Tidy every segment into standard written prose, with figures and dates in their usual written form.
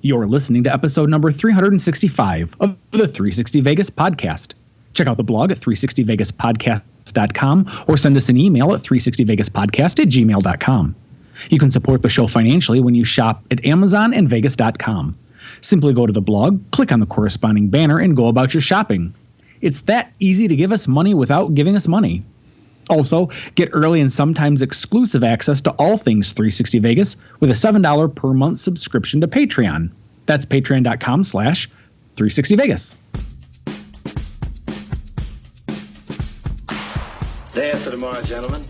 You're listening to episode number 365 of the 360 Vegas podcast. Check out the blog at 360vegaspodcast.com or send us an email at 360vegaspodcast@gmail.com. You can support the show financially when you shop at Amazon and Vegas.com. Simply go to the blog, click on the corresponding banner, and go about your shopping. It's that easy to give us money without giving us money. Also, get early and sometimes exclusive access to all things 360 Vegas with a $7 per month subscription to Patreon. That's patreon.com/360Vegas. Day after tomorrow, gentlemen,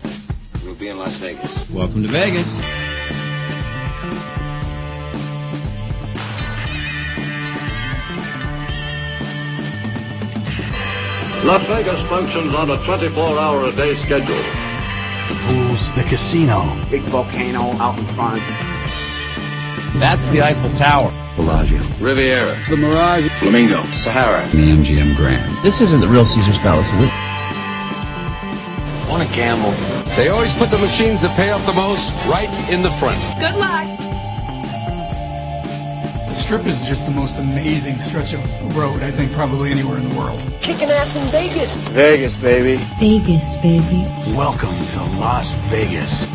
we'll be in Las Vegas. Welcome to Vegas. Las Vegas functions on a 24-hour-a-day schedule. The pools, the casino. Big volcano out in front. That's the Eiffel Tower. Bellagio. Riviera. The Mirage. Flamingo. Sahara. The MGM Grand. This isn't the real Caesar's Palace, is it? Want to gamble. They always put the machines that pay off the most right in the front. Good luck. The Strip is just the most amazing stretch of road, I think, probably anywhere in the world. Kicking ass in Vegas. Vegas, baby. Vegas, baby. Welcome to Las Vegas.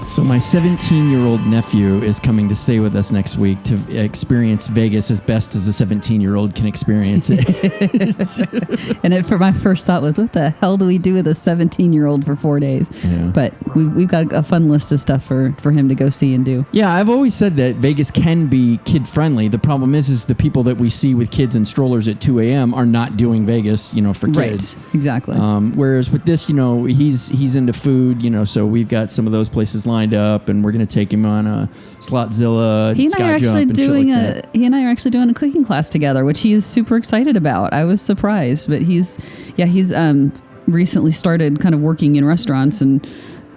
So my 17-year-old nephew is coming to stay with us next week to experience Vegas as best as a 17-year-old can experience it. And for my first thought was, what the hell do we do with a 17-year-old for 4 days? Yeah. But we've got a fun list of stuff for him to go see and do. Yeah, I've always said that Vegas can be kid-friendly. The problem is the people that we see with kids and strollers at 2 a.m. are not doing Vegas, for kids. Right, exactly. Whereas with this, he's into food, so we've got some of those places lined up, and we're going to take him on a Slotzilla. He and I are actually doing a cooking class together, which he is super excited about. I was surprised, but he's recently started kind of working in restaurants, and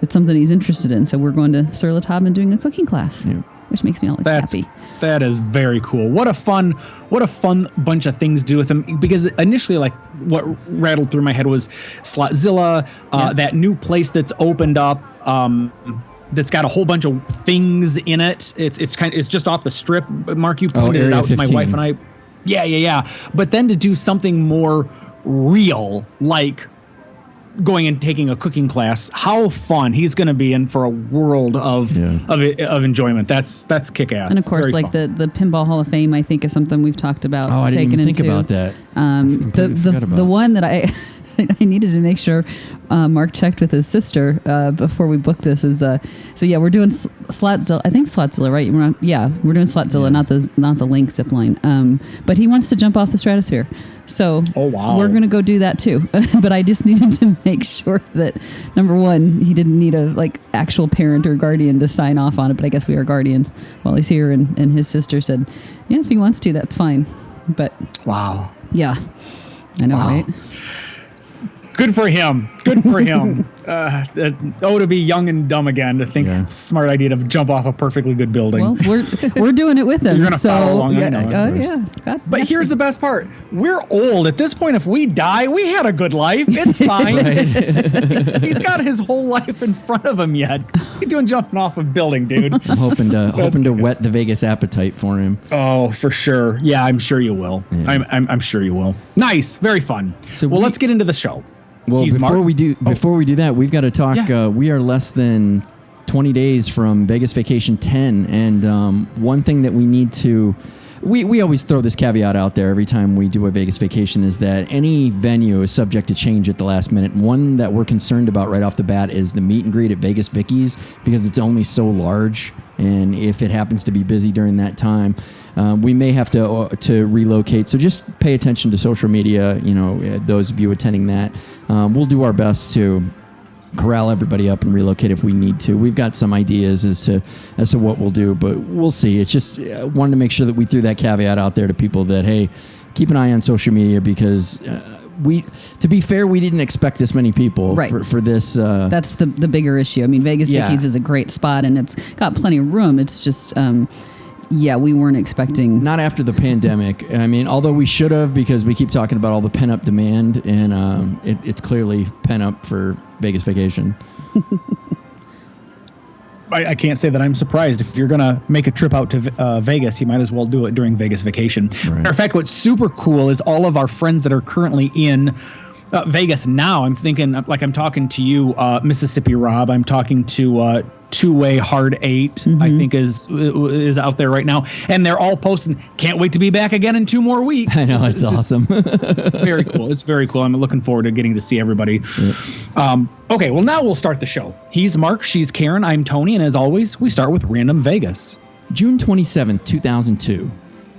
it's something he's interested in. So we're going to Sur La Table and doing a cooking class, which makes me all happy. That is very cool. What a fun bunch of things to do with him. Because initially, like, what rattled through my head was Slotzilla, that new place that's opened up. That's got a whole bunch of things in it. It's just off the Strip. Mark, you pointed it out 15. To my wife and I. Yeah. But then to do something more real, like going and taking a cooking class, how fun! He's going to be in for a world of enjoyment. That's kick-ass. And of course, Very like fun. the Pinball Hall of Fame, I think, is something we've talked about. Oh, I didn't even think about that. The one that I needed to make sure Mark checked with his sister before we booked this is we're doing Slotzilla. I think Slotzilla, right? We're doing Slotzilla, not the Link zip line. But he wants to jump off the stratosphere, so we're gonna go do that too. But I just needed to make sure that, number one, he didn't need a actual parent or guardian to sign off on it. But I guess we are guardians while he's here, and his sister said, yeah, if he wants to, that's fine. But yeah, I know, right? Good for him. To be young and dumb again, to think it's a smart idea to jump off a perfectly good building. Well, we're doing it with him. You're going to follow along. But here's the best part. We're old. At this point, if we die, we had a good life. It's fine. He's got his whole life in front of him yet. He's doing jumping off a building, dude. I'm hoping to whet the Vegas appetite for him. Oh, for sure. Yeah, I'm sure you will. Yeah. I'm sure you will. Nice. Very fun. So let's get into the show. Well, before we do that, we've got to talk. Yeah. We are less than 20 days from Vegas Vacation 10, and one thing that we need to... We always throw this caveat out there every time we do a Vegas Vacation, is that any venue is subject to change at the last minute. One that we're concerned about right off the bat is the meet and greet at Vegas Vicky's, because it's only so large, and if it happens to be busy during that time, we may have to relocate. So just pay attention to social media, those of you attending that. We'll do our best to corral everybody up and relocate if we need to. We've got some ideas as to what we'll do, but we'll see. It's just wanted to make sure that we threw that caveat out there to people that, hey, keep an eye on social media, because to be fair, we didn't expect this many people for this. That's the bigger issue. I mean, Vegas Vicky's is a great spot, and it's got plenty of room. It's just... we weren't expecting... Not after the pandemic. I mean, although we should have, because we keep talking about all the pent-up demand, and it's clearly pent up for Vegas Vacation. I can't say that I'm surprised. If you're going to make a trip out to Vegas, you might as well do it during Vegas vacation. Right. Matter of fact, what's super cool is all of our friends that are currently in Vegas now. I'm thinking, like I'm talking to you, Mississippi Rob. I'm talking to Two-Way Hard 8, I think is out there right now. And they're all posting, can't wait to be back again in 2 more weeks. I know, it's awesome. It's very cool. It's very cool. I'm looking forward to getting to see everybody. Yep. Okay, well, now we'll start the show. He's Mark, she's Karen, I'm Tony, and as always, we start with Random Vegas. June 27th, 2002.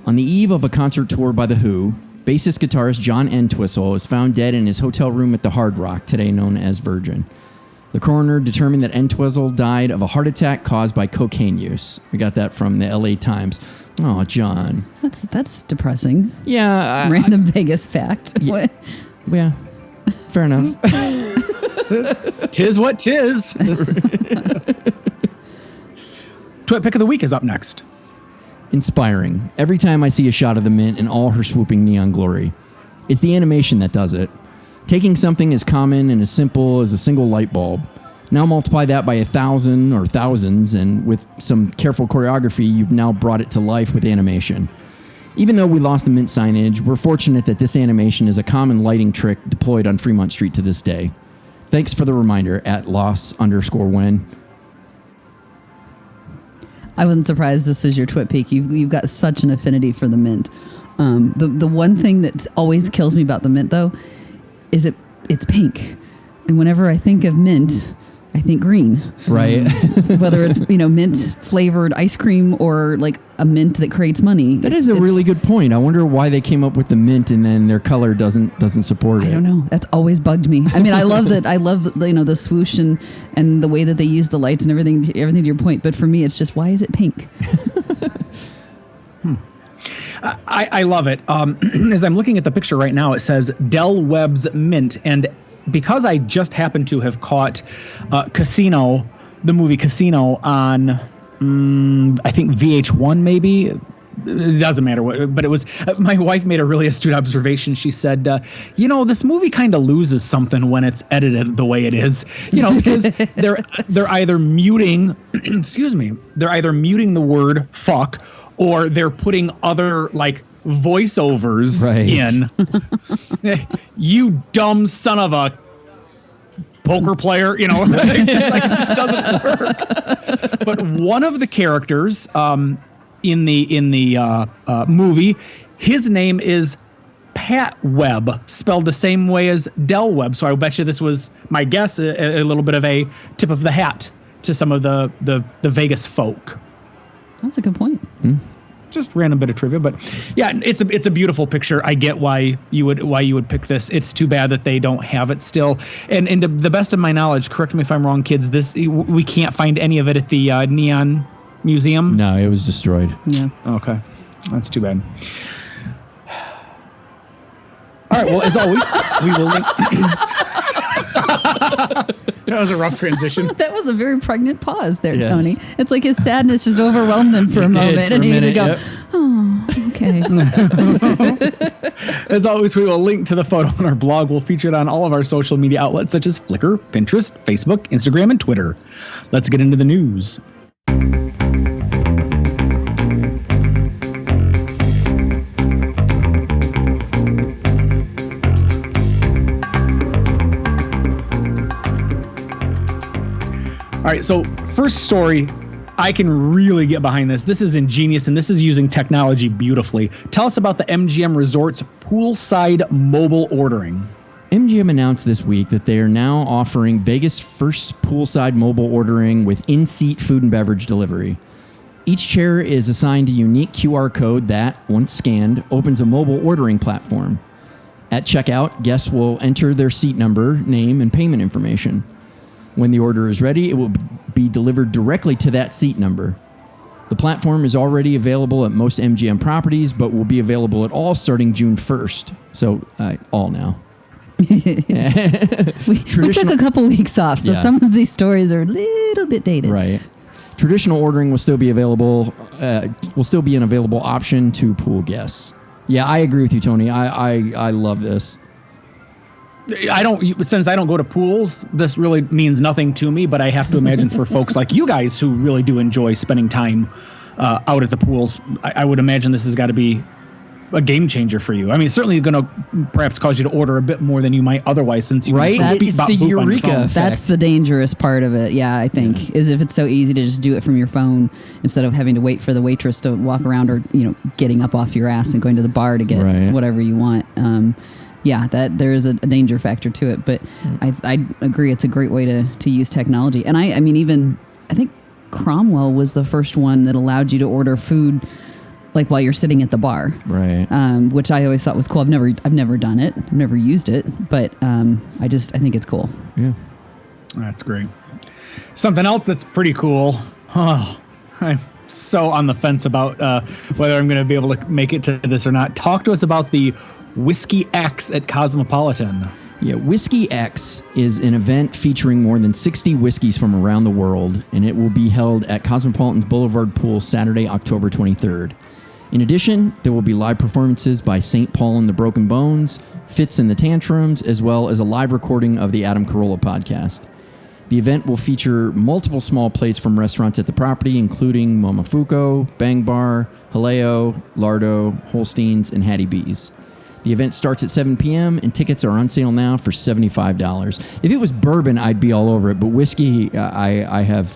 On the eve of a concert tour by The Who, bassist guitarist John Entwistle was found dead in his hotel room at the Hard Rock, today known as Virgin. The coroner determined that Entwistle died of a heart attack caused by cocaine use. We got that from the LA Times. Oh, John. That's depressing. Yeah. Random Vegas fact. Yeah, yeah, fair enough. Tis what tis. Twit Pick of the Week is up next. Inspiring. Every time I see a shot of the Mint in all her swooping neon glory. It's the animation that does it. Taking something as common and as simple as a single light bulb. Now multiply that by 1,000 or thousands, and with some careful choreography, you've now brought it to life with animation. Even though we lost the Mint signage, we're fortunate that this animation is a common lighting trick deployed on Fremont Street to this day. Thanks for the reminder at @loss_when. I wasn't surprised this was your Twit Peak. You've got such an affinity for the Mint. The one thing that always kills me about the Mint, though, is it's pink. And whenever I think of Mint, I think green. Right. Whether it's, mint flavored ice cream or like a mint that creates money. That is a really good point. I wonder why they came up with the mint and then their color doesn't support it. I don't know. That's always bugged me. I mean, I love that. I love the swoosh and the way that they use the lights and everything to your point. But for me, it's just, why is it pink? I love it. As I'm looking at the picture right now, it says Del Webb's Mint. And because I just happened to have caught Casino, the movie Casino on, I think VH1 maybe. It doesn't matter what, but it was, my wife made a really astute observation. She said, this movie kind of loses something when it's edited the way it is, because they're either muting, they're either muting the word fuck, or they're putting other voiceovers in. You dumb son of a poker player, it just doesn't work. But one of the characters in the movie, his name is Pat Webb, spelled the same way as Del Webb. So I bet you this was, my guess, a little bit of a tip of the hat to some of the Vegas folk. That's a good point. Just random bit of trivia, but yeah, it's a beautiful picture. I get why you would pick this. It's too bad that they don't have it still. And to the best of my knowledge, correct me if I'm wrong, kids, we can't find any of it at the Neon Museum. No, it was destroyed. Yeah. Okay, that's too bad. All right. Well, as always, we will link. That was a rough transition. That was a very pregnant pause there, yes. Tony. It's like his sadness just overwhelmed him for a moment. And he had to go, oh, okay. As always, we will link to the photo on our blog. We'll feature it on all of our social media outlets such as Flickr, Pinterest, Facebook, Instagram, and Twitter. Let's get into the news. All right, so first story, I can really get behind this. This is ingenious, and this is using technology beautifully. Tell us about the MGM Resorts poolside mobile ordering. MGM announced this week that they are now offering Vegas' first poolside mobile ordering with in-seat food and beverage delivery. Each chair is assigned a unique QR code that, once scanned, opens a mobile ordering platform. At checkout, guests will enter their seat number, name, and payment information. When the order is ready, it will be delivered directly to that seat number. The platform is already available at most MGM properties, but will be available at all starting June 1st. So, all now. We took a couple weeks off, so some of these stories are a little bit dated. Right. Traditional ordering will still be available. Will still be an available option to pool guests. Yeah, I agree with you, Tony. I love this. since I don't go to pools, this really means nothing to me, but I have to imagine for folks like you guys who really do enjoy spending time out at the pools, I would imagine this has got to be a game changer for you. I mean, it's certainly going to perhaps cause you to order a bit more than you might otherwise, since you right. That's the eureka effect. That's the dangerous part of it. Yeah, I think is if it's so easy to just do it from your phone instead of having to wait for the waitress to walk around, or getting up off your ass and going to the bar to get whatever you want. Yeah, that there is a danger factor to it, but I agree it's a great way to use technology. And I mean, I think Cromwell was the first one that allowed you to order food like while you're sitting at the bar, right? Which I always thought was cool. I've never done it. I've never used it, but I think it's cool. Yeah, that's great. Something else that's pretty cool. Oh, I'm so on the fence about whether I'm going to be able to make it to this or not. Talk to us about the Whiskey X at Cosmopolitan. Yeah, Whiskey X is an event featuring more than 60 whiskeys from around the world, and it will be held at Cosmopolitan's Boulevard Pool Saturday, October 23rd. In addition, there will be live performances by St. Paul and the Broken Bones, Fitz and the Tantrums, as well as a live recording of the Adam Carolla podcast. The event will feature multiple small plates from restaurants at the property, including Momofuku, Bang Bar, Haleo, Lardo, Holstein's, and Hattie B's. The event starts at 7 p.m. and tickets are on sale now for $75. If it was bourbon, I'd be all over it, but whiskey, I have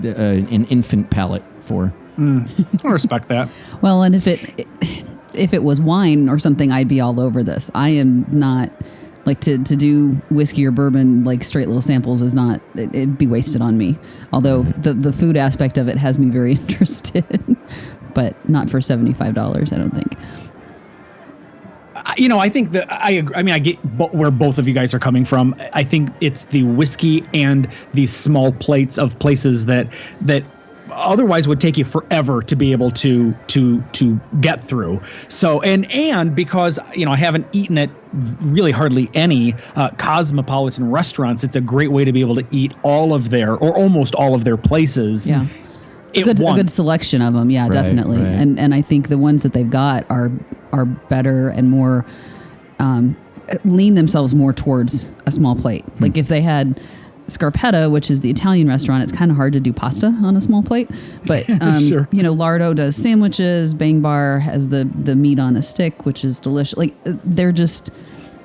an infant palate for. I respect that. Well, and if it was wine or something, I'd be all over this. I am not like to do whiskey or bourbon like straight little samples is not. It'd be wasted on me. Although the food aspect of it has me very interested, but not for $75. I don't think. I think that I agree. I mean, I get where both of you guys are coming from. I think it's the whiskey and these small plates of places that otherwise would take you forever to be able to get through. So and because I haven't eaten at really hardly any Cosmopolitan restaurants, it's a great way to be able to eat all of their or almost all of their places. Yeah. A good selection of them, yeah, definitely. Right. And I think the ones that they've got are better and more lean themselves more towards a small plate. Like if they had Scarpetta, which is the Italian restaurant, it's kind of hard to do pasta on a small plate. But sure. Lardo does sandwiches. Bang Bar has the meat on a stick, which is delicious. Like they're just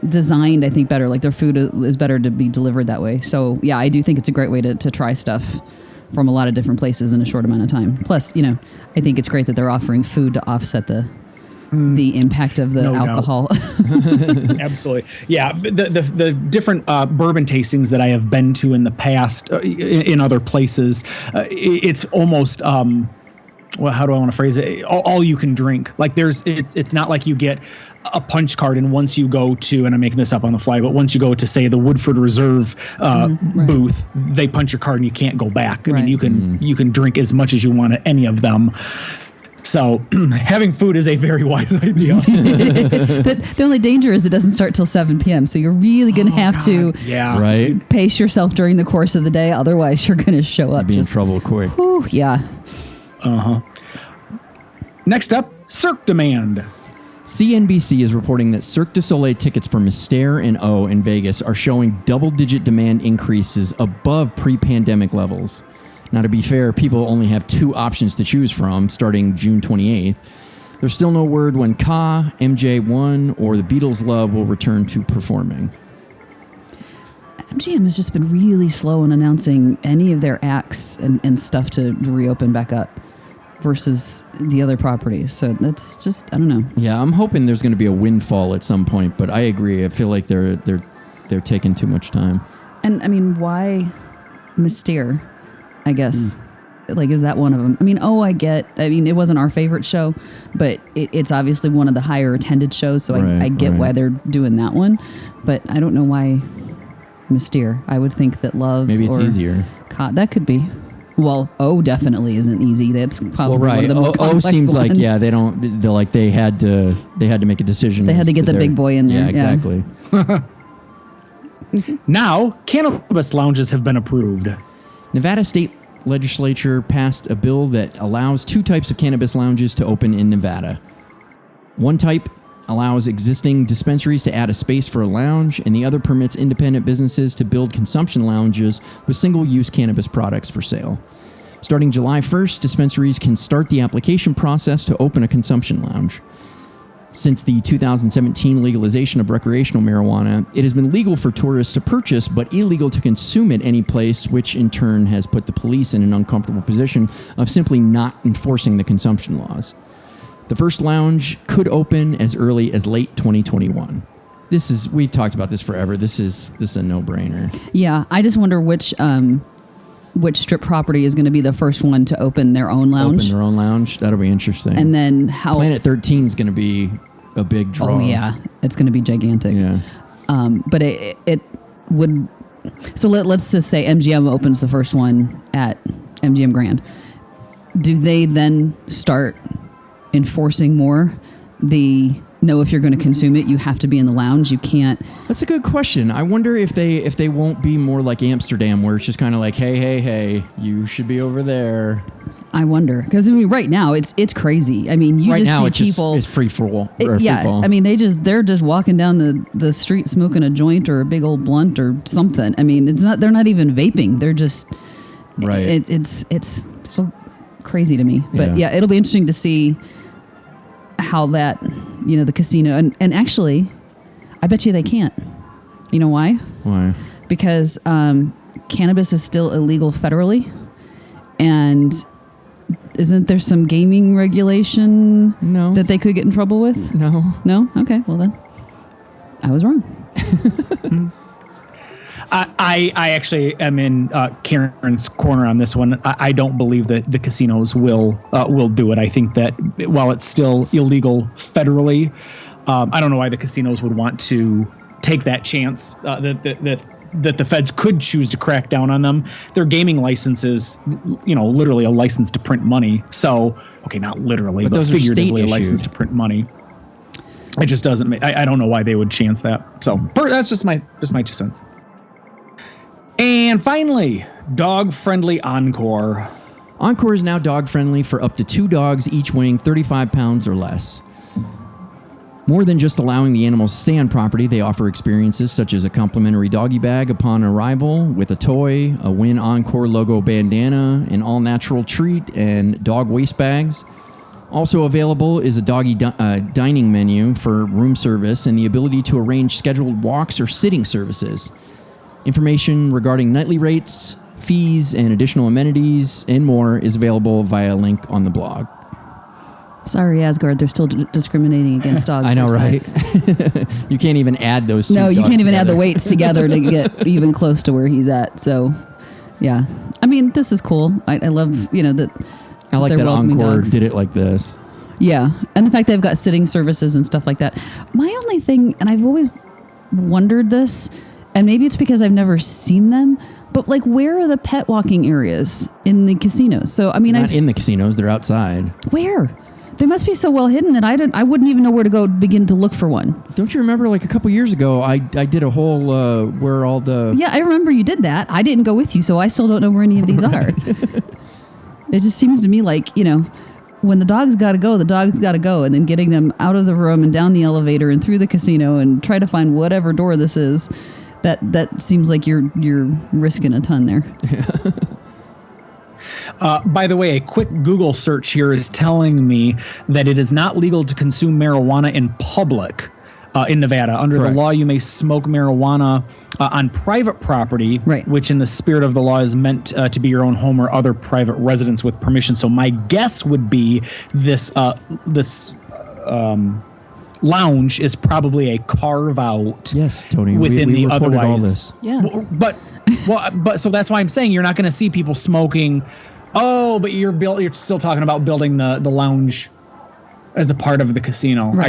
designed, I think, better. Like their food is better to be delivered that way. So yeah, I do think it's a great way to try stuff from a lot of different places in a short amount of time. Plus, I think it's great that they're offering food to offset the impact of the alcohol. Absolutely. Yeah. The different bourbon tastings that I have been to in the past in other places, it's almost, how do I want to phrase it? All you can drink. Like it's not like you get a punch card, and once you go to, and I'm making this up on the fly, but once you go to say the Woodford Reserve booth, they punch your card and you can't go back. I mean, you can drink as much as you want at any of them. So having food is a very wise idea. The only danger is it doesn't start till 7 p.m. So you're really going to have to pace yourself during the course of the day. Otherwise, you're going to show up. Be in trouble quick. Whew, yeah. Next up, Cirque Demand. CNBC is reporting that Cirque du Soleil tickets for Mystère and O in Vegas are showing double-digit demand increases above pre-pandemic levels. Now, to be fair, people only have two options to choose from starting June 28th. There's still no word when Ka, MJ1, or the Beatles' Love will return to performing. MGM has just been really slow in announcing any of their acts and stuff to reopen back up versus the other properties. So that's just, I don't know. Yeah, I'm hoping there's going to be a windfall at some point, but I agree. I feel like they're taking too much time. And I mean, why Mystère? I guess. Like, is that one of them? I mean, it wasn't our favorite show, but it's obviously one of the higher attended shows, so I get why they're doing that one. But I don't know why Mystère. I would think that Love maybe it's easier. That could be. Well, O definitely isn't easy. That's probably one of the more complex O seems ones. like they had to make a decision. They had to get the big boy in there. Yeah, exactly. Now, cannabis lounges have been approved. Nevada State Legislature passed a bill that allows two types of cannabis lounges to open in Nevada. One type allows existing dispensaries to add a space for a lounge, and the other permits independent businesses to build consumption lounges with single-use cannabis products for sale. Starting July 1st, dispensaries can start the application process to open a consumption lounge. Since the 2017 legalization of recreational marijuana, it has been legal for tourists to purchase, but illegal to consume it any place, which in turn has put the police in an uncomfortable position of simply not enforcing the consumption laws. The first lounge could open as early as late 2021. We've talked about this forever. This is a no-brainer. Yeah, I just wonder which strip property is going to be the first one to open their own lounge. Open their own lounge. That'll be interesting. And then how Planet 13 is going to be a big draw. Oh yeah, it's going to be gigantic. Yeah. But it would. So let's just say MGM opens the first one at MGM Grand. Do they then start enforcing more if you're going to consume it, you have to be in the lounge. You can't. That's a good question. I wonder if they won't be more like Amsterdam, where it's just kind of like, hey, you should be over there. I wonder, because right now it's crazy. I mean, you right just now see it's people. It's free for all. Yeah, I mean, they're just walking down the street smoking a joint or a big old blunt or something. I mean, they're not even vaping. They're just right. It's so crazy to me. But yeah, it'll be interesting to see how that, the casino, and actually, I bet you they can't. You know why? Why? Because cannabis is still illegal federally, and isn't there some gaming regulation that they could get in trouble with? No? Okay, well then, I was wrong. I actually am in Karen's corner on this one. I don't believe that the casinos will do it. I think that while it's still illegal federally, I don't know why the casinos would want to take that chance that the feds could choose to crack down on them. Their gaming license is, literally a license to print money. So, okay, not literally, but figuratively a license to print money. It just doesn't make. I don't know why they would chance that. So that's just my 2 cents. And finally, dog-friendly Encore. Encore is now dog-friendly for up to 2 dogs, each weighing 35 pounds or less. More than just allowing the animals to stay on property, they offer experiences such as a complimentary doggy bag upon arrival with a toy, a Win Encore logo bandana, an all-natural treat, and dog waste bags. Also available is a doggy dining menu for room service and the ability to arrange scheduled walks or sitting services. Information regarding nightly rates, fees, and additional amenities, and more is available via a link on the blog. Sorry, Asgard, they're still discriminating against dogs. I know, right? You can't even add those two. No, you can't even together. add the weights together to get even close to where he's at. So, yeah. I mean, this is cool. I love, that. I like that Encore dogs. did it like this. Yeah. And the fact they've got sitting services and stuff like that. My only thing, and I've always wondered this, and maybe it's because I've never seen them, but where are the pet walking areas in the casinos? So, I mean, not in the casinos, they're outside. Where? They must be so well hidden that I wouldn't even know where to go begin to look for one. Don't you remember, a couple years ago, I did a whole where all the... Yeah, I remember you did that. I didn't go with you, so I still don't know where any of these are. It just seems to me when the dog's got to go, the dog's got to go, and then getting them out of the room and down the elevator and through the casino and try to find whatever door this is, that seems like you're risking a ton there. By the way, a quick Google search here is telling me that it is not legal to consume marijuana in public in Nevada. Under Correct. the law, you may smoke marijuana on private property, right, which in the spirit of the law is meant to be your own home or other private residence with permission. So my guess would be this lounge is probably a carve-out. Yes, Tony. Within we the otherwise. all this. Yeah. But so that's why I'm saying you're not going to see people smoking. Oh, but you're still talking about building the lounge as a part of the casino. Right.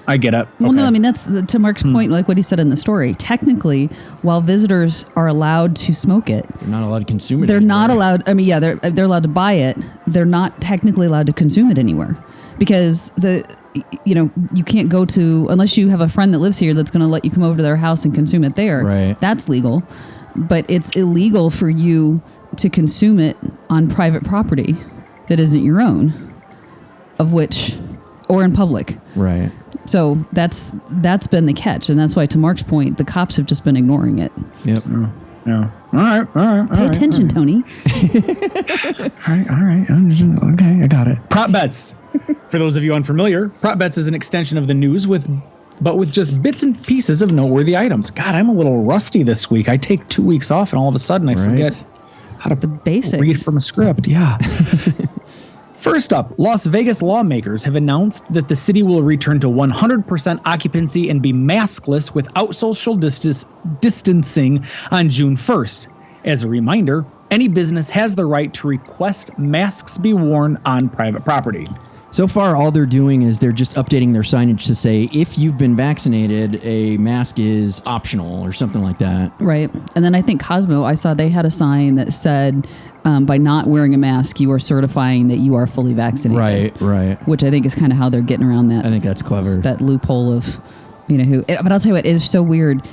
I get it. Well, okay. no, I mean, that's to Mark's point, like what he said in the story. Technically, while visitors are allowed to smoke it, They're not allowed to consume it they're anymore. not allowed. I mean, yeah, they're allowed to buy it. They're not technically allowed to consume it anywhere because you can't go to, unless you have a friend that lives here that's going to let you come over to their house and consume it there. Right. That's legal. But it's illegal for you to consume it on private property that isn't your own, or in public. Right. So that's been the catch, and that's why, to Mark's point, the cops have just been ignoring it. Yep. Yeah. All right. Pay attention, Tony. All right. Okay, I got it. Prop bets. For those of you unfamiliar, prop bets is an extension of the news with just bits and pieces of noteworthy items. God, I'm a little rusty this week. I take 2 weeks off, and all of a sudden I forget how to read from a script. Yeah. First up, Las Vegas lawmakers have announced that the city will return to 100% occupancy and be maskless without social distancing on June 1st. As a reminder, any business has the right to request masks be worn on private property. So far, all they're doing is they're just updating their signage to say, if you've been vaccinated, a mask is optional or something like that. Right. And then I think Cosmo, I saw they had a sign that said, by not wearing a mask, you are certifying that you are fully vaccinated. Right. Which I think is kind of how they're getting around that. I think that's clever. That loophole of, who. But I'll tell you what, it is so weird.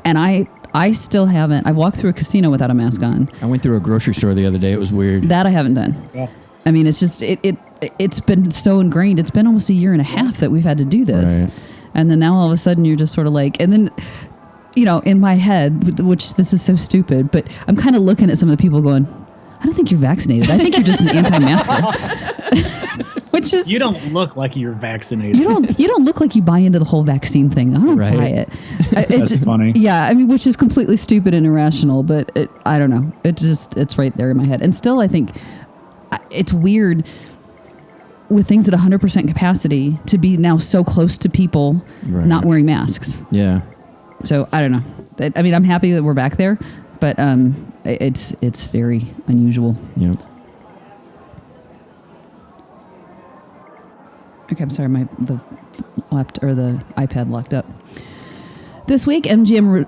And I still haven't. I've walked through a casino without a mask on. I went through a grocery store the other day. It was weird. That I haven't done. Yeah. I mean, it's just, it's been so ingrained. It's been almost a year and a half that we've had to do this. Right. And then now all of a sudden you're just sort of like, and then, in my head, which this is so stupid, but I'm kind of looking at some of the people going, I don't think you're vaccinated. I think you're just an anti-masker. Which is, you don't look like you're vaccinated. You don't look like you buy into the whole vaccine thing. I don't buy it. That's funny. Yeah, I mean, which is completely stupid and irrational, but I don't know. It's right there in my head. And still, I think it's weird with things at 100% capacity to be now so close to people not wearing masks. Yeah. So I don't know. I mean, I'm happy that we're back there, but it's very unusual. Yep. Okay, I'm sorry, the iPad locked up. This week, MGM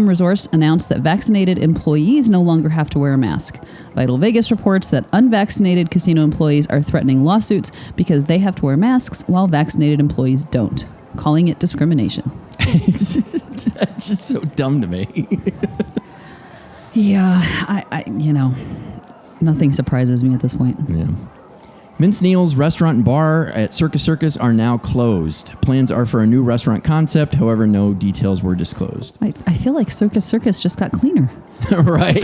Resorts announced that vaccinated employees no longer have to wear a mask. Vital Vegas reports that unvaccinated casino employees are threatening lawsuits because they have to wear masks while vaccinated employees don't, calling it discrimination. It's just so dumb to me. Yeah, I nothing surprises me at this point. Yeah. Vince Neil's restaurant and bar at Circus Circus are now closed. Plans are for a new restaurant concept. However, no details were disclosed. I feel like Circus Circus just got cleaner. Right.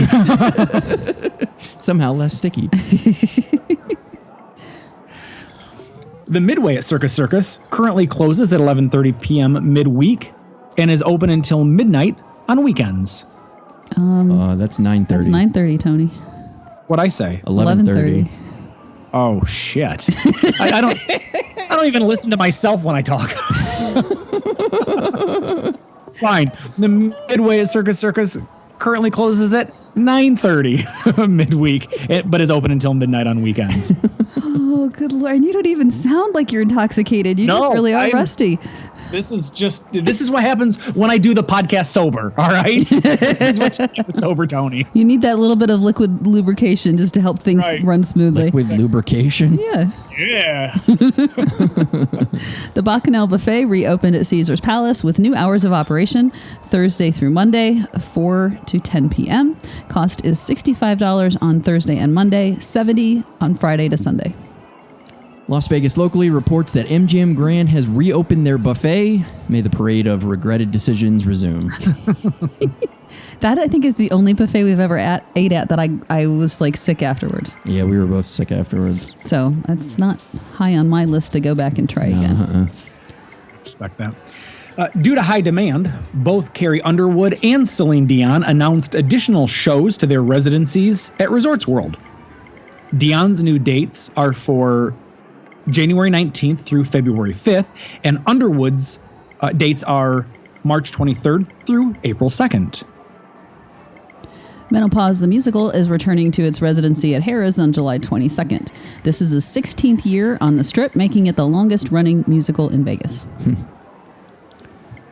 Somehow less sticky. The Midway at Circus Circus currently closes at 11:30 p.m. midweek and is open until midnight on weekends. That's 9:30. That's 9:30, Tony. What'd I say? 11:30. Oh shit! I don't even listen to myself when I talk. Fine. The Midway at Circus Circus currently closes at 9:30 midweek, but is open until midnight on weekends. Oh, good Lord! And you don't even sound like you're intoxicated. You just really are rusty. This is what happens when I do the podcast sober. All right, this is what you do sober, Tony. You need that little bit of liquid lubrication just to help things run smoothly. Liquid lubrication. Yeah. Yeah. The Bacchanal Buffet reopened at Caesars Palace with new hours of operation Thursday through Monday, 4 to 10 p.m. Cost is $65 on Thursday and Monday, $70 on Friday to Sunday. Las Vegas Locally reports that MGM Grand has reopened their buffet. May the parade of regretted decisions resume. That, I think, is the only buffet we've ever ate at that I was like sick afterwards. Yeah, we were both sick afterwards. So that's not high on my list to go back and try again. Respect that. Due to high demand, both Carrie Underwood and Celine Dion announced additional shows to their residencies at Resorts World. Dion's new dates are for January 19th through February 5th, and Underwood's dates are March 23rd through April 2nd. Menopause the Musical is returning to its residency at Harrah's on July 22nd. This is its 16th year on the Strip, making it the longest-running musical in Vegas.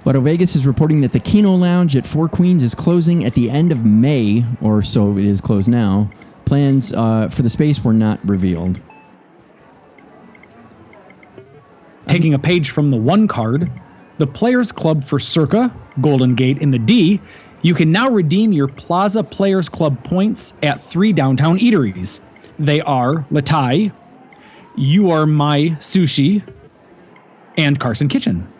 Vital Vegas is reporting that the Keno Lounge at Four Queens is closing at the end of May, or so it is closed now. Plans for the space were not revealed. Taking a page from the One card, the Players Club for Circa, Golden Gate in the D, you can now redeem your Plaza Players Club points at 3 downtown eateries. They are Latai, You Are My Sushi, and Carson Kitchen.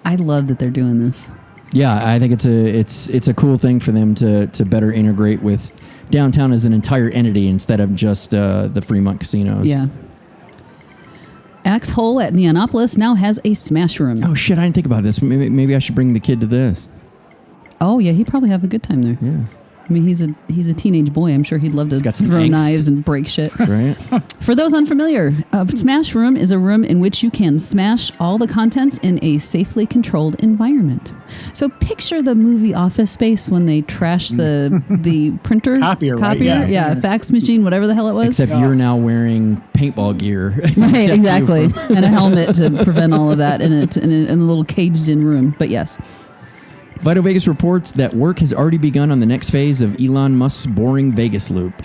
I love that they're doing this. Yeah, I think it's a cool thing for them to better integrate with downtown as an entire entity instead of just the Fremont casinos. Yeah. Axe Hole at Neonopolis now has a Smash Room. Oh shit! I didn't think about this. Maybe I should bring the kid to this. Oh yeah, he'd probably have a good time there. Yeah. I mean, he's a teenage boy. I'm sure he'd love to throw angst. knives and break shit. Right. For those unfamiliar, a Smash Room is a room in which you can smash all the contents in a safely controlled environment. So picture the movie Office Space when they trash the printer. Copier, right? Yeah, fax machine, whatever the hell it was. Except you're now wearing paintball gear. Right, exactly. And a helmet to prevent all of that in a little caged-in room. But yes. Vital Vegas reports that work has already begun on the next phase of Elon Musk's boring Vegas loop.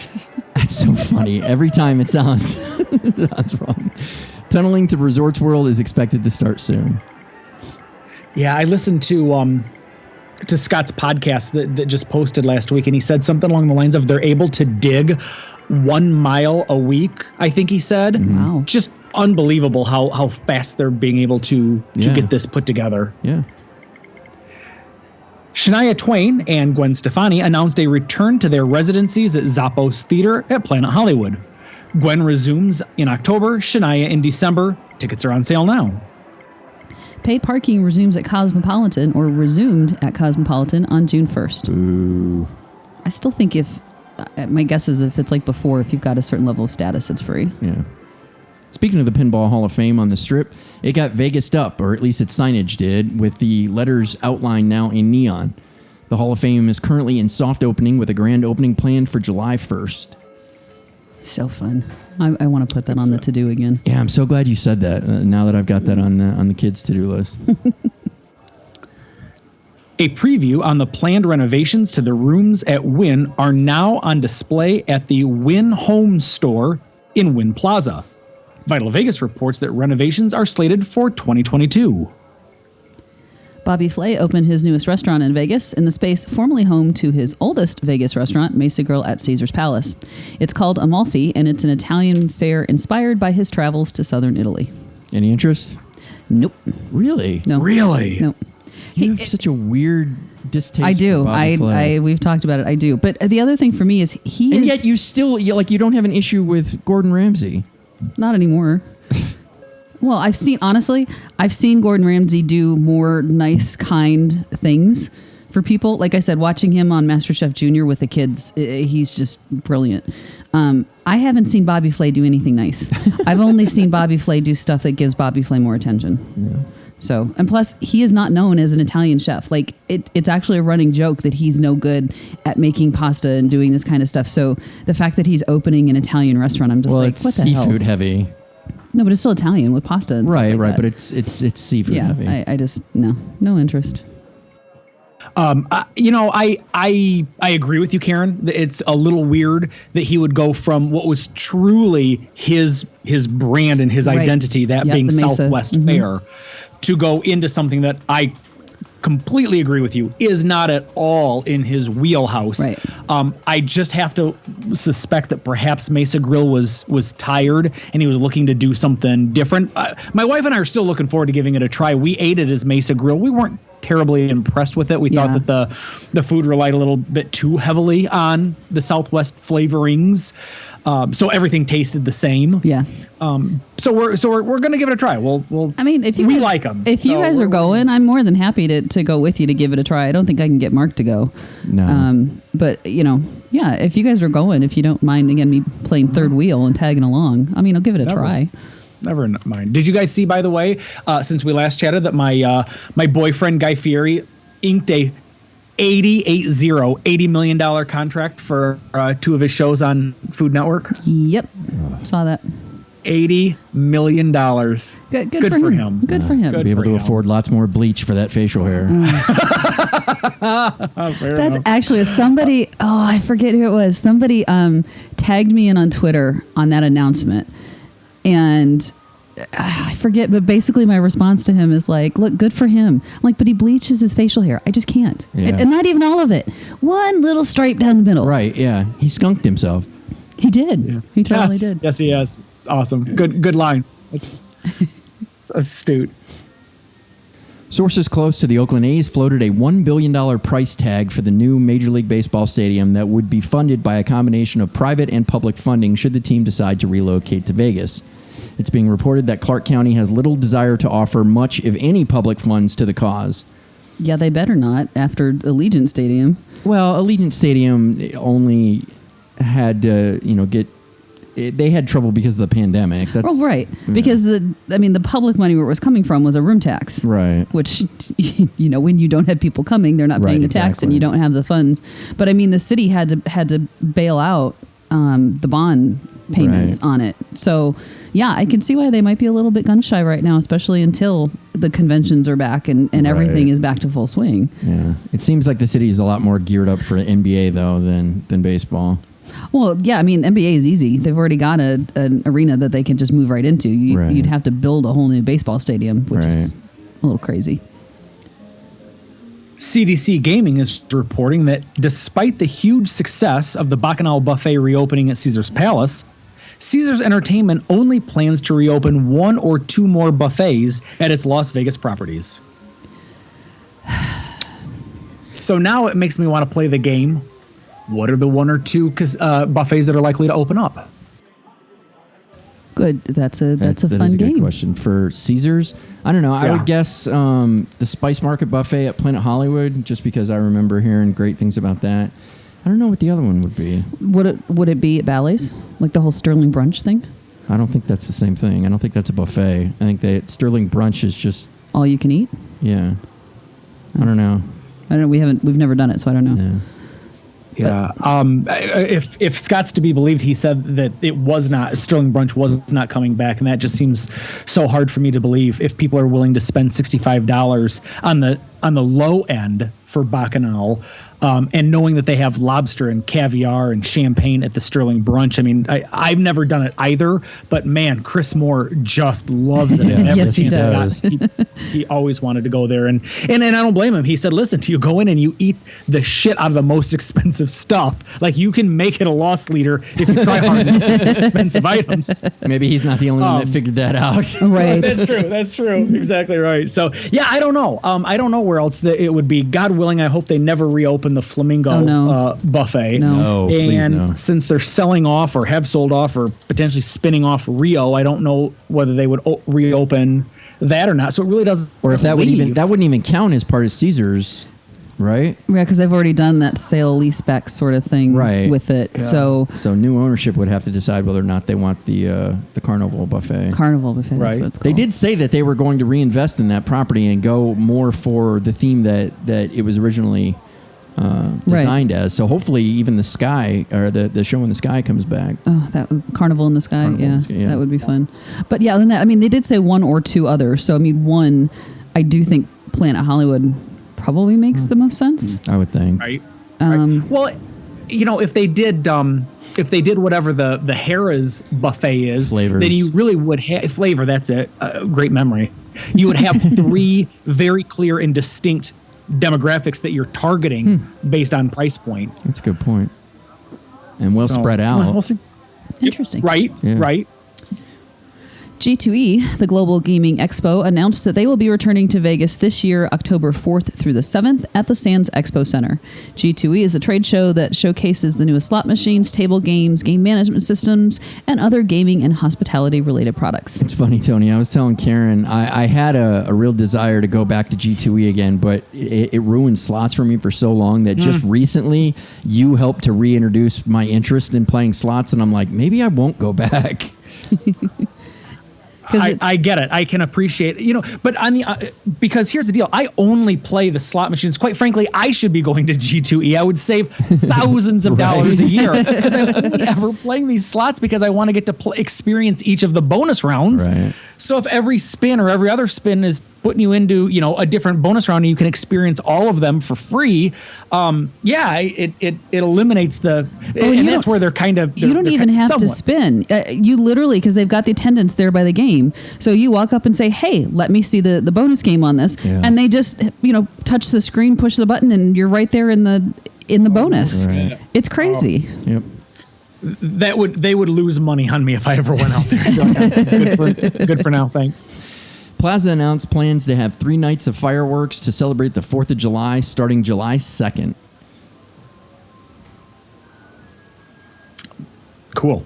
That's so funny. Every time it sounds wrong. Tunneling to Resorts World is expected to start soon. Yeah, I listened to Scott's podcast that just posted last week, and he said something along the lines of they're able to dig 1 mile a week, I think he said. Wow. Just unbelievable how fast they're being able to get this put together. Yeah. Shania Twain and Gwen Stefani announced a return to their residencies at Zappos Theater at Planet Hollywood. Gwen resumes in October, Shania in December. Tickets are on sale now. Paid parking resumed at Cosmopolitan on June 1st. Ooh. I still think my guess is if it's like before, if you've got a certain level of status, it's free. Yeah. Speaking of the Pinball Hall of Fame on the Strip, it got Vegased up, or at least its signage did, with the letters outlined now in neon. The Hall of Fame is currently in soft opening with a grand opening planned for July 1st. So fun. I want to put that on the to-do again. Yeah, I'm so glad you said that, now that I've got that on the kids' to-do list. A preview on the planned renovations to the rooms at Wynn are now on display at the Wynn Home Store in Wynn Plaza. Vital Vegas reports that renovations are slated for 2022. Bobby Flay opened his newest restaurant in Vegas in the space formerly home to his oldest Vegas restaurant, Mesa Grill at Caesar's Palace. It's called Amalfi, and it's an Italian fare inspired by his travels to southern Italy. Any interest? Nope. Really? No. Really? Nope. You have such a weird distaste. I do. For Bobby Flay. We've talked about it. I do. But the other thing for me is and yet you still you don't have an issue with Gordon Ramsay. Not anymore. Well, I've seen Gordon Ramsay do more nice, kind things for people. Like I said, watching him on MasterChef Junior with the kids, he's just brilliant. I haven't seen Bobby Flay do anything nice. I've only seen Bobby Flay do stuff that gives Bobby Flay more attention. Yeah. So, and plus, he is not known as an Italian chef. Like, it's actually a running joke that he's no good at making pasta and doing this kind of stuff. So, the fact that he's opening an Italian restaurant, I'm just what the hell? Seafood heavy. No, but it's still Italian with pasta. And right, like right. that. But it's seafood heavy. I just no interest. I agree with you, Karen. It's a little weird that he would go from what was truly his brand and his identity, that being Southwest Fare, to go into something that I completely agree with you is not at all in his wheelhouse. Right. I just have to suspect that perhaps Mesa Grill was tired and he was looking to do something different. My wife and I are still looking forward to giving it a try. We ate it as Mesa Grill. We weren't terribly impressed with it. We thought that the food relied a little bit too heavily on the Southwest flavorings. So everything tasted the same. Yeah. So we're gonna give it a try. I mean, if you like them, if you guys are going, I'm more than happy to go with you to give it a try. I don't think I can get Mark to go. No. But if you guys are going, if you don't mind, again, me playing third wheel and tagging along, I mean, I'll give it a try. Never mind. Did you guys see, by the way, since we last chatted, that my boyfriend Guy Fieri inked a $80 million contract for 2 of his shows on Food Network? Yep, saw that. $80 million. Good for him. Good for him. Be able to afford lots more bleach for that facial hair. That's actually somebody. Oh, I forget who it was. Somebody tagged me in on Twitter on that announcement, and I forget. But basically, my response to him is like, "Look, good for him." I'm like, but he bleaches his facial hair. I just can't, and not even all of it. One little stripe down the middle. Right? Yeah, he skunked himself. He did. Yeah. He totally did. Yes, he has. It's awesome. Good line. It's astute. Sources close to the Oakland A's floated a $1 billion price tag for the new Major League Baseball stadium that would be funded by a combination of private and public funding should the team decide to relocate to Vegas. It's being reported that Clark County has little desire to offer much, if any, public funds to the cause. Yeah, they better not after Allegiant Stadium. Well, Allegiant Stadium only had to, they had trouble because of the pandemic. That's, right. Yeah. Because the public money where it was coming from was a room tax. Right. Which, when you don't have people coming, they're not paying the tax and you don't have the funds. But the city had to bail out the bond payments on it. So, yeah, I can see why they might be a little bit gun shy right now, especially until the conventions are back and everything is back to full swing. Yeah. It seems like the city is a lot more geared up for NBA, though, than baseball. Well, yeah, NBA is easy. They've already got an arena that they can just move right into. You'd have to build a whole new baseball stadium, which is a little crazy. CDC Gaming is reporting that despite the huge success of the Bacchanal Buffet reopening at Caesars Palace, Caesars Entertainment only plans to reopen 1 or 2 more buffets at its Las Vegas properties. So now it makes me want to play the game. What are the 1 or 2 buffets that are likely to open up? Good. That's a fun game. Good question. For Caesars, I don't know. I would guess the Spice Market Buffet at Planet Hollywood, just because I remember hearing great things about that. I don't know what the other one would be. Would it be at Bally's? Like the whole Sterling Brunch thing? I don't think that's the same thing. I don't think that's a buffet. I think that Sterling Brunch is just... all you can eat? Yeah. I don't know. We've never done it, so I don't know. Yeah. If Scott's to be believed, he said that it was not, Sterling Brunch was not coming back, and that just seems so hard for me to believe. If people are willing to spend $65 on the low end for Bacchanal, and knowing that they have lobster and caviar and champagne at the Sterling Brunch. I've never done it either, but man, Chris Moore just loves it. Yes, he does. He always wanted to go there, and I don't blame him. He said, listen, you go in and you eat the shit out of the most expensive stuff. Like, you can make it a loss leader if you try hard and eat expensive items. Maybe he's not the only one that figured that out. Right. That's true. Exactly right. So, yeah, I don't know. I don't know where else it would be. God willing, I hope they never reopen the Flamingo buffet. No, and no. Since they're selling off or have sold off or potentially spinning off Rio, I don't know whether they would reopen that or not. So it really doesn't. Or if that wouldn't even count as part of Caesars, right? Yeah, because they've already done that sale leaseback sort of thing with it. Yeah. So new ownership would have to decide whether or not they want the Carnival Buffet. Carnival Buffet, that's what it's called. They did say that they were going to reinvest in that property and go more for the theme that it was originally designed as. So hopefully even the sky, or the show in the sky, comes back. Oh, that Carnival in the Sky. That would be fun. But yeah, they did say 1 or 2 others. So one, I do think Planet Hollywood probably makes the most sense. I would think. Right. Well, if they did whatever the Harrah's buffet is, Flavors. then you really would have flavor. That's it. Great memory. You would have 3 very clear and distinct demographics that you're targeting based on price point. That's a good point. And spread out. We'll see. Interesting. Right. Yeah. Right. G2E, the Global Gaming Expo, announced that they will be returning to Vegas this year, October 4th through the 7th at the Sands Expo Center. G2E is a trade show that showcases the newest slot machines, table games, game management systems, and other gaming and hospitality-related products. It's funny, Tony. I was telling Karen, I had a real desire to go back to G2E again, but it ruined slots for me for so long that just recently you helped to reintroduce my interest in playing slots, and I'm like, maybe I won't go back. I get it. I can appreciate it, but on the because here's the deal. I only play the slot machines. Quite frankly, I should be going to G2E. I would save thousands of dollars a year because I'm only ever playing these slots because I want to get to experience each of the bonus rounds. Right. So if every spin or every other spin is putting you into a different bonus round and you can experience all of them for free, it eliminates the and that's where they're kind of you don't even have to spin. You literally, because they've got the attendants there by the game, so you walk up and say, hey, let me see the bonus game on this, and they just touch the screen, push the button, and you're right there in the bonus. Right. It's crazy. Yep. They would lose money on me if I ever went out there. Good for now, thanks. Plaza announced plans to have 3 nights of fireworks to celebrate the 4th of July starting July 2nd. Cool.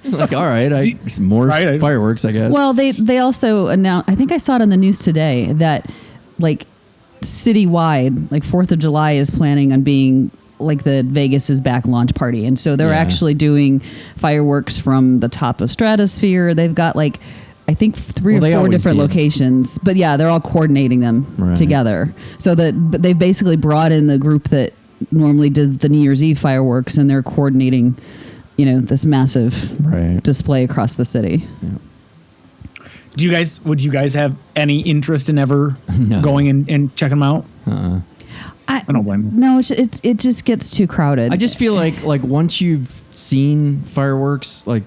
Like, all right, more fireworks, I guess. Well, they also announced, I think I saw it on the news today, that like citywide, like 4th of July is planning on being like the Vegas's back launch party. And so they're actually doing fireworks from the top of Stratosphere. They've got like, I think 3 or 4 different locations, but yeah, they're all coordinating them together. So that they've basically brought in the group that normally did the New Year's Eve fireworks, and they're coordinating, this massive display across the city. Yeah. Would you guys have any interest in ever going and checking them out? I don't blame you. No, it just gets too crowded. I just feel like once you've seen fireworks, like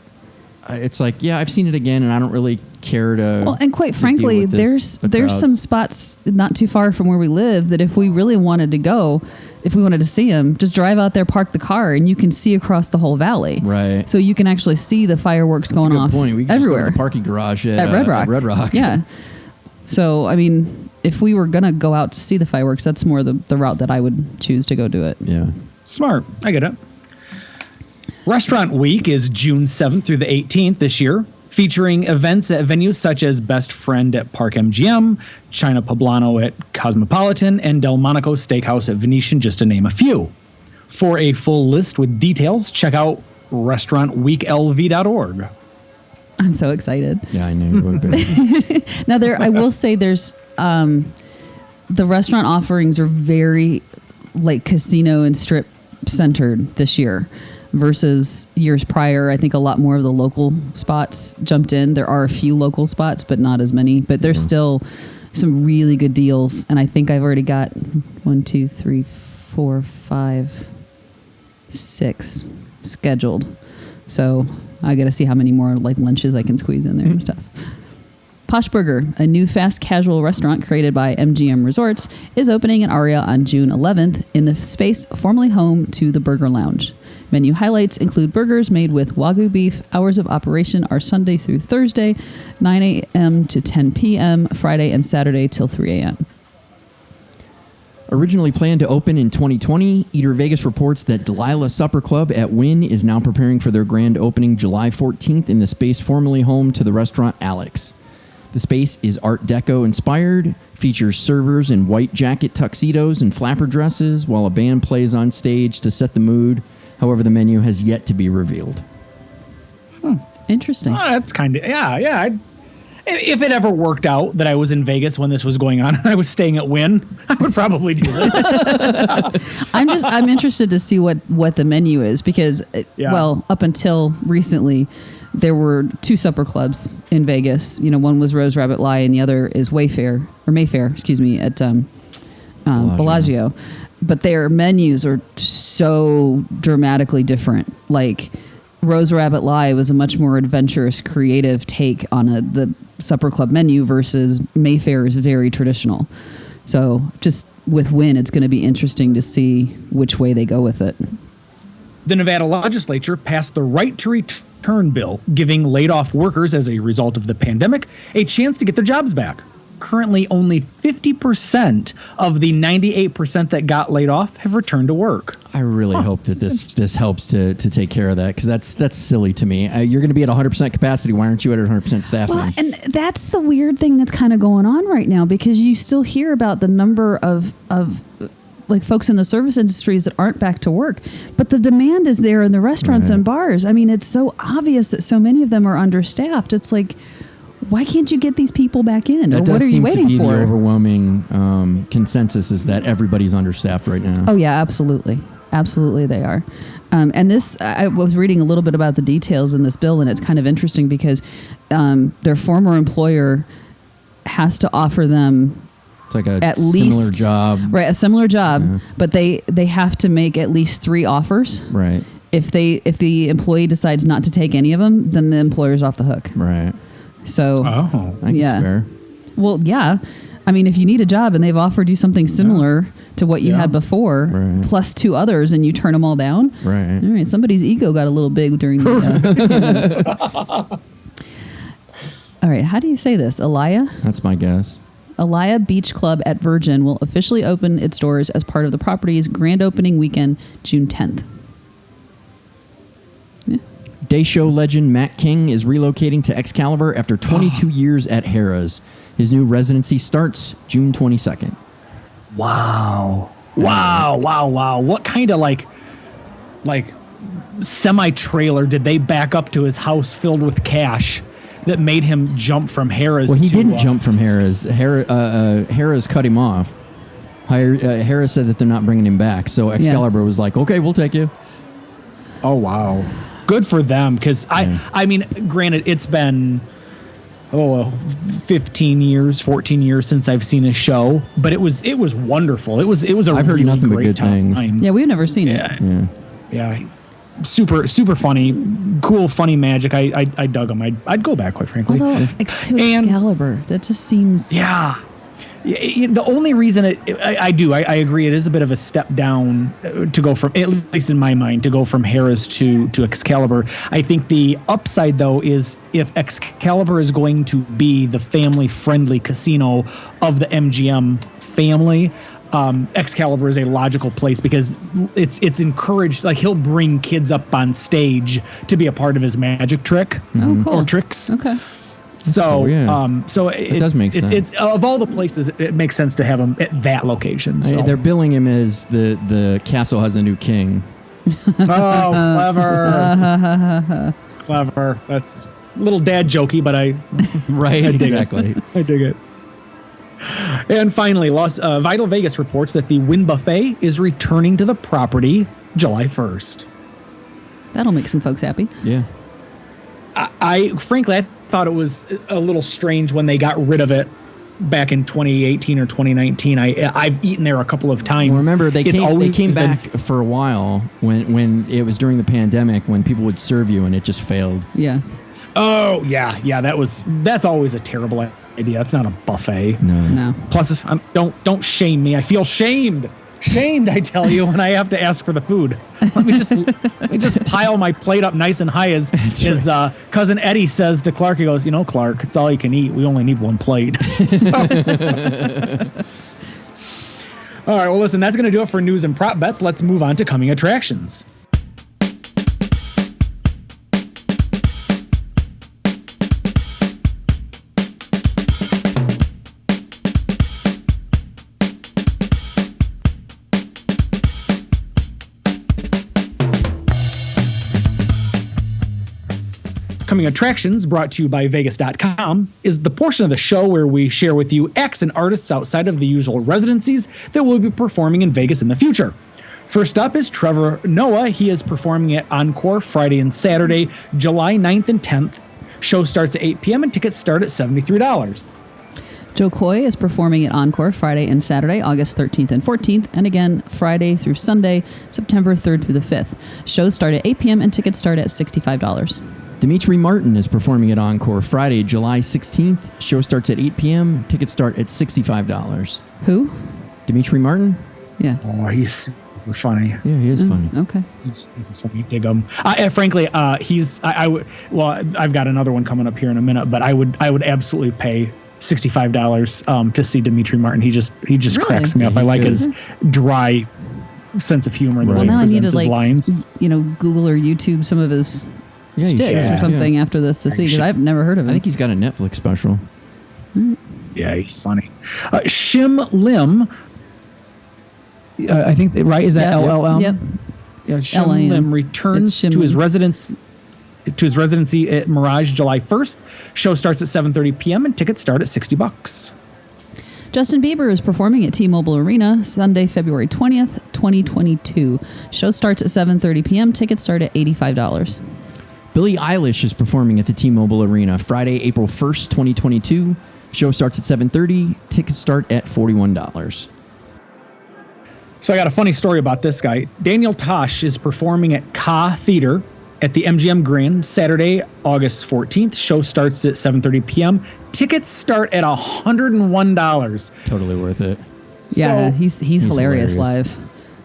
it's like, yeah, I've seen it again, and I don't really care to. Well, and quite frankly, there's some spots not too far from where we live that if we really wanted to go, if we wanted to see them, just drive out there, park the car, and you can see across the whole valley. Right. So you can actually see the fireworks going off point. We can everywhere. Just go to the parking garage at Red Rock. Red Rock. Yeah. So, I mean, if we were going to go out to see the fireworks, that's more the route that I would choose to go do it. Yeah. Smart. I get it. Restaurant Week is June 7th through the 18th this year, featuring events at venues such as Best Friend at Park MGM, China Poblano at Cosmopolitan, and Delmonico Steakhouse at Venetian, just to name a few. For a full list with details, check out restaurantweeklv.org. I'm so excited. Yeah, I knew it would be. Now, I will say there's the restaurant offerings are very like casino and strip centered this year versus years prior. I think a lot more of the local spots jumped in. There are a few local spots, but not as many. But there's still some really good deals. And I think I've already got 1, 2, 3, 4, 5, 6 scheduled. So I got to see how many more like lunches I can squeeze in there and stuff. Posh Burger, a new fast casual restaurant created by MGM Resorts, is opening in Aria on June 11th in the space formerly home to the Burger Lounge. Menu highlights include burgers made with Wagyu beef. Hours of operation are Sunday through Thursday, 9 a.m. to 10 p.m., Friday and Saturday till 3 a.m. Originally planned to open in 2020, Eater Vegas reports that Delilah Supper Club at Wynn is now preparing for their grand opening July 14th in the space formerly home to the restaurant Alex. The space is Art Deco inspired, features servers in white jacket tuxedos and flapper dresses, while a band plays on stage to set the mood. However, the menu has yet to be revealed. Interesting. That's kind of, yeah. If it ever worked out that I was in Vegas when this was going on and I was staying at Wynn, I would probably do this. I'm interested to see what the menu is because, well, up until recently, there were 2 supper clubs in Vegas. One was Rose Rabbit Lie and the other is Mayfair, at Bellagio. But their menus are so dramatically different. Like Rose Rabbit Lie was a much more adventurous, creative take on the supper club menu versus Mayfair is very traditional. So just with Wynn, it's going to be interesting to see which way they go with it. The Nevada legislature passed the Right to Return bill, giving laid-off workers as a result of the pandemic a chance to get their jobs back. Currently, only 50% of the 98% that got laid off have returned to work. I really hope that this helps to take care of that, because that's silly to me. You're going to be at 100% capacity. Why aren't you at 100% staffing? Well, and that's the weird thing that's kind of going on right now, because you still hear about the number of like folks in the service industries that aren't back to work, but the demand is there in the restaurants and bars. I mean, it's so obvious that so many of them are understaffed. It's like, why can't you get these people back in? Or what are you waiting for? The overwhelming consensus is that everybody's understaffed right now. Oh yeah, absolutely. Absolutely they are. And this, I was reading a little bit about the details in this bill, and it's kind of interesting because their former employer has to offer them it's like a at similar least, job. Right, a similar job, but they have to make at least 3 offers. Right. If the employee decides not to take any of them, then the employer's off the hook. Right. So, I think it's fair. Well, yeah. I mean, if you need a job and they've offered you something similar to what you had before, plus 2 others, and you turn them all down, all right, somebody's ego got a little big during the All right, how do you say this? Alaya? That's my guess. Alaya Beach Club at Virgin will officially open its doors as part of the property's grand opening weekend, June 10th. Yeah. Day show legend Matt King is relocating to Excalibur after 22 years at Harrah's. His new residency starts June 22nd. Wow. What kind of like semi-trailer did they back up to his house filled with cash that made him jump from Harrah's? Well, he didn't jump from Harrah's. Harrah's cut him off. Harrah's said that they're not bringing him back. So Excalibur was like, okay, we'll take you. Oh, wow. Good for them. Because I mean, granted, it's been 15 years, 14 years since I've seen a show, but it was wonderful. It was a I've heard really nothing but great good time. things. Yeah, we've never seen it. Yeah. Super funny, cool, funny magic. I dug them. I'd go back, quite frankly. Although to Excalibur, that just seems... Yeah. The only reason I agree, it is a bit of a step down to go from, at least in my mind, to go from Harrah's to Excalibur. I think the upside, though, is if Excalibur is going to be the family-friendly casino of the MGM family, Excalibur is a logical place because it's encouraged. Like, he'll bring kids up on stage to be a part of his magic trick or tricks. Okay. So, cool, so it does make sense. It's of all the places, it makes sense to have him at that location. So. They're billing him as the castle has a new king. Oh, clever, clever. That's a little dad jokey, but I dig exactly. it. I dig it. And finally, Vital Vegas reports that the Wynn Buffet is returning to the property July 1st. That'll make some folks happy. Yeah. I frankly thought it was a little strange when they got rid of it back in 2018 or 2019. I've eaten there a couple of times. Well, remember, they came back for a while when it was during the pandemic when people would serve you and it just failed. Yeah. Oh, yeah. That's always a terrible idea. That's not a buffet. No. Plus, don't shame me. I feel shamed, I tell you, when I have to ask for the food. Let me just pile my plate up nice and high as cousin Eddie says to Clark. He goes, Clark, it's all you can eat. We only need one plate. All right, well, listen, that's going to do it for news and prop bets. Let's move on to coming attractions. Coming attractions, brought to you by Vegas.com, is the portion of the show where we share with you acts and artists outside of the usual residencies that will be performing in Vegas in the future. First up is Trevor Noah. He is performing at Encore Friday and Saturday, July 9th and 10th. Show starts at 8 p.m. and tickets start at $73. Joe Coy is performing at Encore Friday and Saturday, August 13th and 14th, and again Friday through Sunday, September 3rd through the 5th. Shows start at 8 p.m. and tickets start at $65. Dimitri Martin is performing at Encore Friday, July 16th. Show starts at 8 p.m. Tickets start at $65. Who? Dimitri Martin? Yeah. Oh, he's super funny. Yeah, he is funny. Okay. He's super funny. Dig him. And frankly, I've got another one coming up here in a minute, but I would absolutely pay $65 to see Dimitri Martin. He just really? Cracks me up. I like his dry sense of humor. Well, now I need to lines. Google or YouTube some of his sticks or something after this to see, because I've never heard of him. I think he's got a Netflix special. Yeah, he's funny. Shim Lim, I think, right? Is that LLM? Yep. Yeah, Shim Lim returns to his residency at Mirage July 1st. Show starts at 7:30 p.m. and tickets start at $60. Justin Bieber is performing at T-Mobile Arena Sunday, February 20th, 2022. Show starts at 7:30 p.m. Tickets start at $85. Billie Eilish is performing at the T-Mobile Arena Friday, April 1st, 2022. Show starts at 7:30. Tickets start at $41. So I got a funny story about this guy. Daniel Tosh is performing at Ka Theater at the MGM Grand Saturday, August 14th. Show starts at 7:30 p.m. Tickets start at $101. Totally worth it. Yeah, so, he's hilarious live.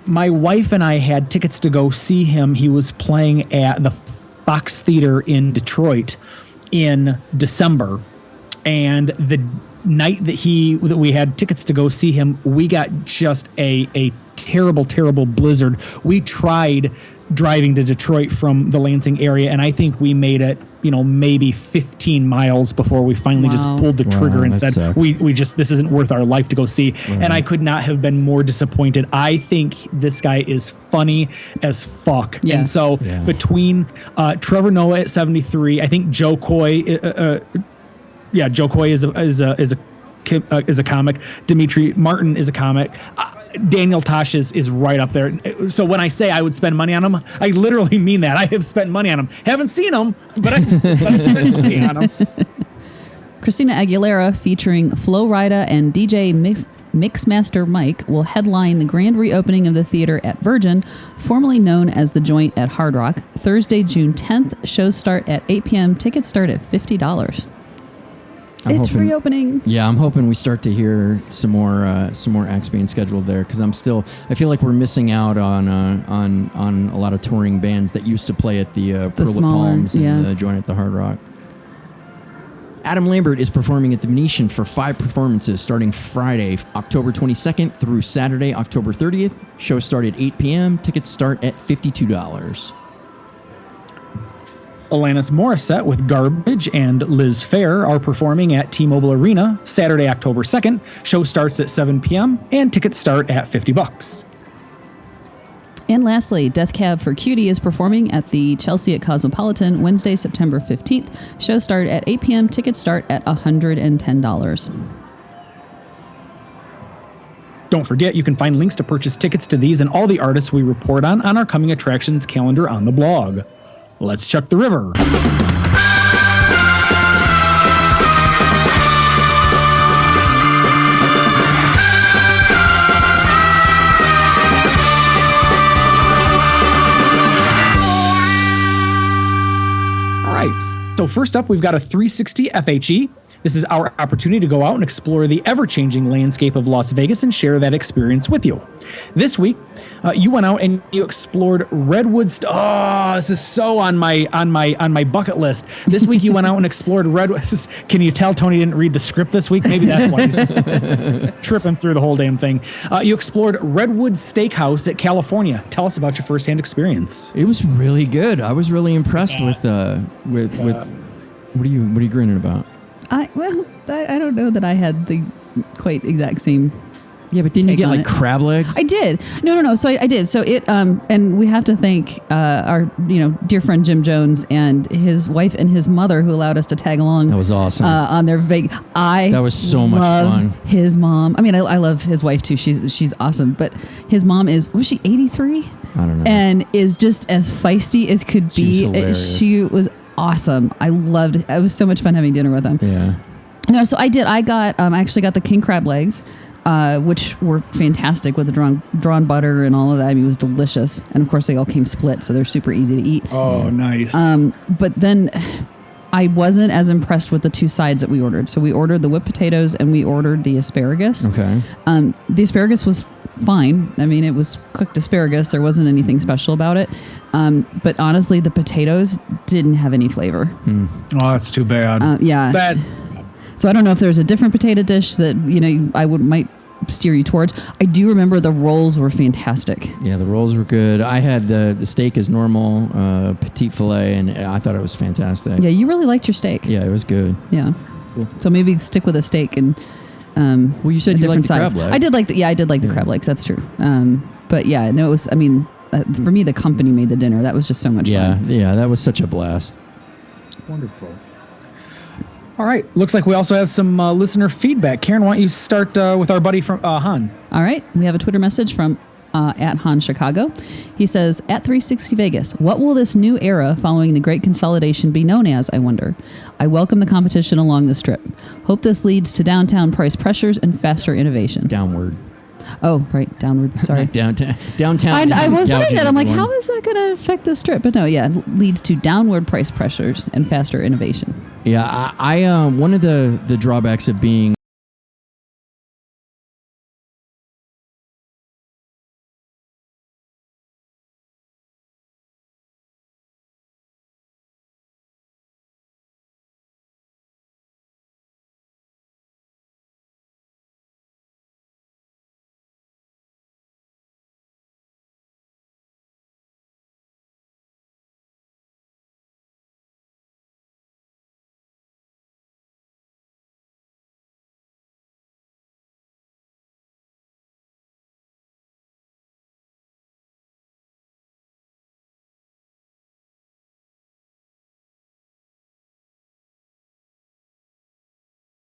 My wife and I had tickets to go see him. He was playing at the Fox Theater in Detroit in December. and the night that we had tickets to go see him, we got just a terrible blizzard. We tried driving to Detroit from the Lansing area, and I think we made it, maybe 15 miles before we finally just pulled the trigger and said, sucks. we just, this isn't worth our life to go see. Right. And I could not have been more disappointed. I think this guy is funny as fuck. Yeah. And so between Trevor Noah at 73, I think Joe Coy, Joe Coy is a comic. Dimitri Martin is a comic. Daniel Tosh is right up there. So when I say I would spend money on him, I literally mean that. I have spent money on him. Haven't seen him, but I've spent money on him. Christina Aguilera featuring Flo Rida and DJ Mixmaster Mike will headline the grand reopening of the theater at Virgin, formerly known as The Joint at Hard Rock, Thursday, June 10th. Shows start at 8 p.m. Tickets start at $50. It's reopening. Yeah, I'm hoping we start to hear some more acts being scheduled there, because I feel like we're missing out on a lot of touring bands that used to play at the Pearl of Palms and the Joint at the Hard Rock. Adam Lambert is performing at the Venetian for 5 performances starting Friday, October 22nd through Saturday, October 30th. Shows start at 8 p.m. Tickets start at $52. Alanis Morissette with Garbage and Liz Phair are performing at T-Mobile Arena Saturday, October 2nd. Show starts at 7 p.m. and tickets start at $50. And lastly, Death Cab for Cutie is performing at the Chelsea at Cosmopolitan Wednesday, September 15th. Show start at 8 p.m. Tickets start at $110. Don't forget, you can find links to purchase tickets to these and all the artists we report on our coming attractions calendar on the blog. Let's check the river. All right. So first up, we've got a 360 FHE. This is our opportunity to go out and explore the ever-changing landscape of Las Vegas and share that experience with you. This week, you went out and you explored Redwood. This is so on my bucket list. This week you went out and explored Redwood. Can you tell Tony didn't read the script this week? Maybe that's why he's tripping through the whole damn thing. You explored Redwood Steakhouse at California. Tell us about your firsthand experience. It was really good. I was really impressed with what are you grinning about? I don't know that I had the quite exact same. Yeah, but didn't you get like crab legs? I did. No. So I did. So it and we have to thank our dear friend Jim Jones and his wife and his mother who allowed us to tag along. That was awesome. On their that was so much fun. His mom. I mean, I love his wife too. She's awesome. But his mom was she 83? I don't know. And is just as feisty as could be. She was awesome. I loved it. It was so much fun having dinner with them. Yeah. No, so I did. I actually got the king crab legs. Which were fantastic with the drawn butter and all of that. I mean, it was delicious. And of course, they all came split, so they're super easy to eat. Oh, nice. But then I wasn't as impressed with the 2 sides that we ordered. So we ordered the whipped potatoes and we ordered the asparagus. Okay. The asparagus was fine. I mean, it was cooked asparagus. There wasn't anything special about it. But honestly, the potatoes didn't have any flavor. Oh, that's too bad. Yeah. So I don't know if there's a different potato dish that I might steer you towards. I do remember the rolls were fantastic. Yeah, the rolls were good. I had the steak as normal, petite filet, and I thought it was fantastic. Yeah, you really liked your steak. Yeah, it was good. Yeah, that's cool. So maybe stick with a steak and. Well, you said you liked the crab legs. I did like the crab legs. That's true. But yeah, no, it was. I mean, for me, the company made the dinner. That was just so much fun. Yeah, that was such a blast. Wonderful. All right. Looks like we also have some listener feedback. Karen, why don't you start with our buddy from Han? All right. We have a Twitter message from at Han Chicago. He says, at 360 Vegas, what will this new era following the great consolidation be known as, I wonder? I welcome the competition along the strip. Hope this leads to downtown price pressures and faster innovation. Downward. Oh, right. Downward. Sorry. Downtown. I was wondering that. I'm like, how is that going to affect the strip? But no, yeah, leads to downward price pressures and faster innovation. Yeah, I one of the drawbacks of being